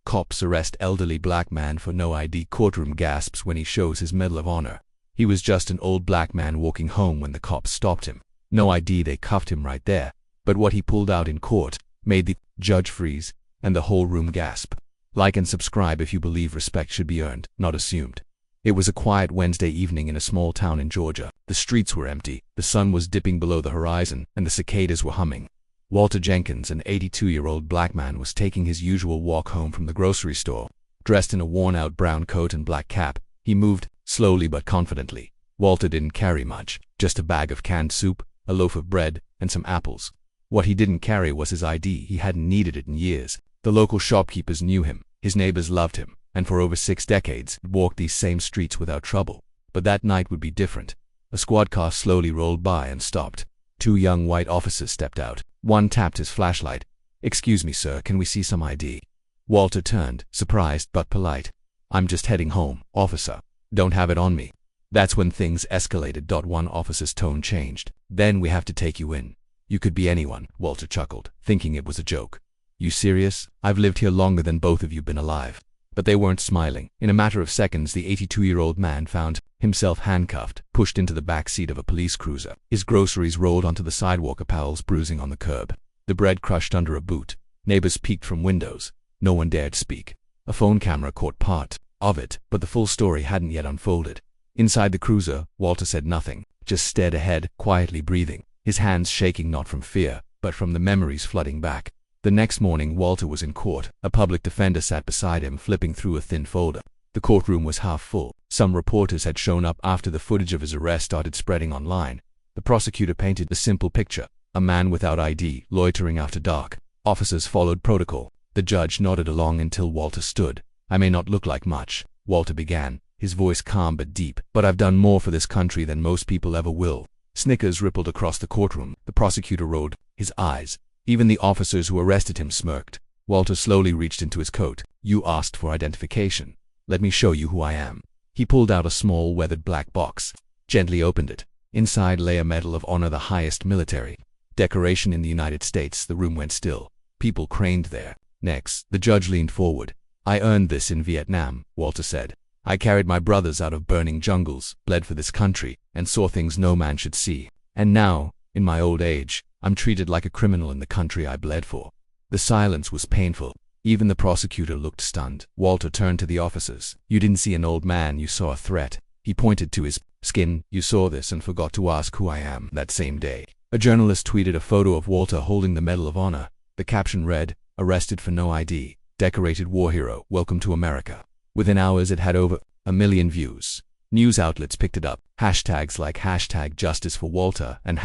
Cops arrest elderly black man for no ID. Courtroom gasps when he shows his Medal of Honor. He was just an old black man walking home when the cops stopped him. No ID, they cuffed him right there. But what he pulled out in court made the judge freeze and the whole room gasp. Like and subscribe if you believe respect should be earned, not assumed. It was a quiet Wednesday evening in a small town in Georgia. The streets were empty, the sun was dipping below the horizon, and the cicadas were humming. Walter Jenkins, an 82-year-old black man, was taking his usual walk home from the grocery store. Dressed in a worn-out brown coat and black cap, he moved slowly but confidently. Walter didn't carry much, just a bag of canned soup, a loaf of bread, and some apples. What he didn't carry was his ID. He hadn't needed it in years. The local shopkeepers knew him, his neighbors loved him, and for over 6 decades he'd walked these same streets without trouble. But that night would be different. A squad car slowly rolled by and stopped. 2 young white officers stepped out. One tapped his flashlight. "Excuse me, sir, can we see some ID?" Walter turned, surprised but polite. "I'm just heading home, officer. Don't have it on me." That's when things escalated. One officer's tone changed. "Then we have to take you in." "You could be anyone," Walter chuckled, thinking it was a joke. "You serious? I've lived here longer than both of you been alive." But they weren't smiling. In a matter of seconds, the 82-year-old man found himself handcuffed, pushed into the back seat of a police cruiser. His groceries rolled onto the sidewalk, apples bruising on the curb. The bread crushed under a boot. Neighbors peeked from windows. No one dared speak. A phone camera caught part of it, but the full story hadn't yet unfolded. Inside the cruiser, Walter said nothing, just stared ahead, quietly breathing, his hands shaking not from fear, but from the memories flooding back. The next morning, Walter was in court. A public defender sat beside him, flipping through a thin folder. The courtroom was half full. Some reporters had shown up after the footage of his arrest started spreading online. The prosecutor painted the simple picture: a man without ID, loitering after dark. Officers followed protocol. The judge nodded along until Walter stood. "I may not look like much," Walter began, his voice calm but deep, "but I've done more for this country than most people ever will." Snickers rippled across the courtroom. The prosecutor rolled his eyes. Even the officers who arrested him smirked. Walter slowly reached into his coat. "You asked for identification. Let me show you who I am." He pulled out a small weathered black box, gently opened it. Inside lay a Medal of Honor, the highest military decoration in the United States. The room went still. People craned their necks. The judge leaned forward. "I earned this in Vietnam," Walter said. "I carried my brothers out of burning jungles, bled for this country, and saw things no man should see. And now, in my old age, I'm treated like a criminal in the country I bled for." The silence was painful. Even the prosecutor looked stunned. Walter turned to the officers. "You didn't see an old man, you saw a threat." He pointed to his skin. "You saw this and forgot to ask who I am." That same day, a journalist tweeted a photo of Walter holding the Medal of Honor. The caption read, "Arrested for no ID. Decorated war hero. Welcome to America." Within hours, it had over 1 million views. News outlets picked it up. Hashtags like #Justice for Walter and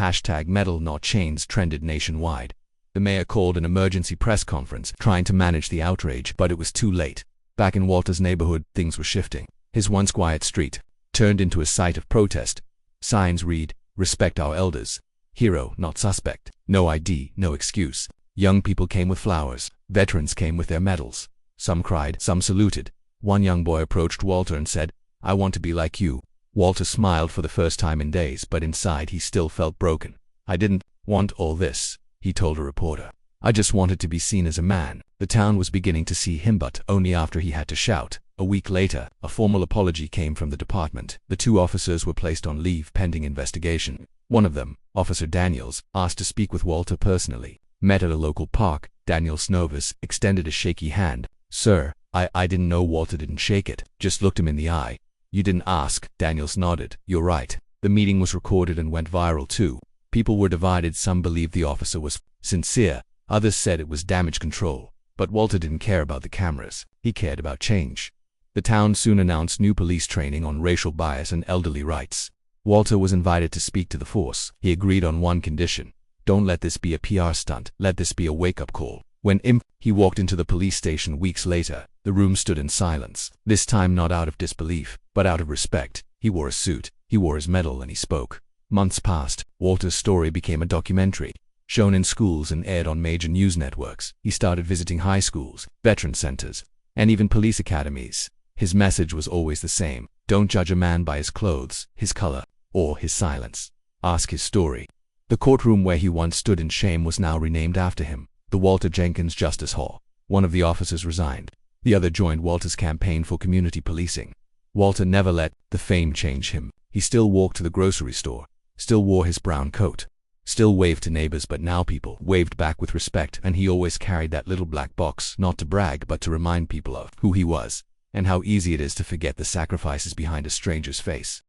#Medal Not Chains trended nationwide. The mayor called an emergency press conference, trying to manage the outrage, but it was too late. Back in Walter's neighborhood, things were shifting. His once quiet street turned into a site of protest. Signs read, "Respect our elders. Hero, not suspect. No ID, no excuse." Young people came with flowers. Veterans came with their medals. Some cried, some saluted. One young boy approached Walter and said, "I want to be like you." Walter smiled for the first time in days, but inside he still felt broken. "I didn't want all this," he told a reporter. "I just wanted to be seen as a man." The town was beginning to see him, but only after he had to shout. A week later, a formal apology came from the department. The 2 officers were placed on leave pending investigation. One of them, Officer Daniels, asked to speak with Walter personally. Met at a local park, Daniels Novus extended a shaky hand. "Sir, I didn't know." Walter didn't shake it, just looked him in the eye. "You didn't ask." Daniels nodded. "You're right." The meeting was recorded and went viral too. People were divided. Some believed the officer was sincere. Others said it was damage control. But Walter didn't care about the cameras. He cared about change. The town soon announced new police training on racial bias and elderly rights. Walter was invited to speak to the force. He agreed on one condition: don't let this be a PR stunt. Let this be a wake-up call. When he walked into the police station weeks later, the room stood in silence. This time not out of disbelief, but out of respect. He wore a suit, he wore his medal, and he spoke. Months passed. Walter's story became a documentary, shown in schools and aired on major news networks. He started visiting high schools, veteran centers, and even police academies. His message was always the same: don't judge a man by his clothes, his color, or his silence. Ask his story. The courtroom where he once stood in shame was now renamed after him, the Walter Jenkins Justice Hall. One of the officers resigned. The other joined Walter's campaign for community policing. Walter never let the fame change him. He still walked to the grocery store, still wore his brown coat, still waved to neighbors, but now people waved back with respect, and he always carried that little black box, not to brag but to remind people of who he was, and how easy it is to forget the sacrifices behind a stranger's face.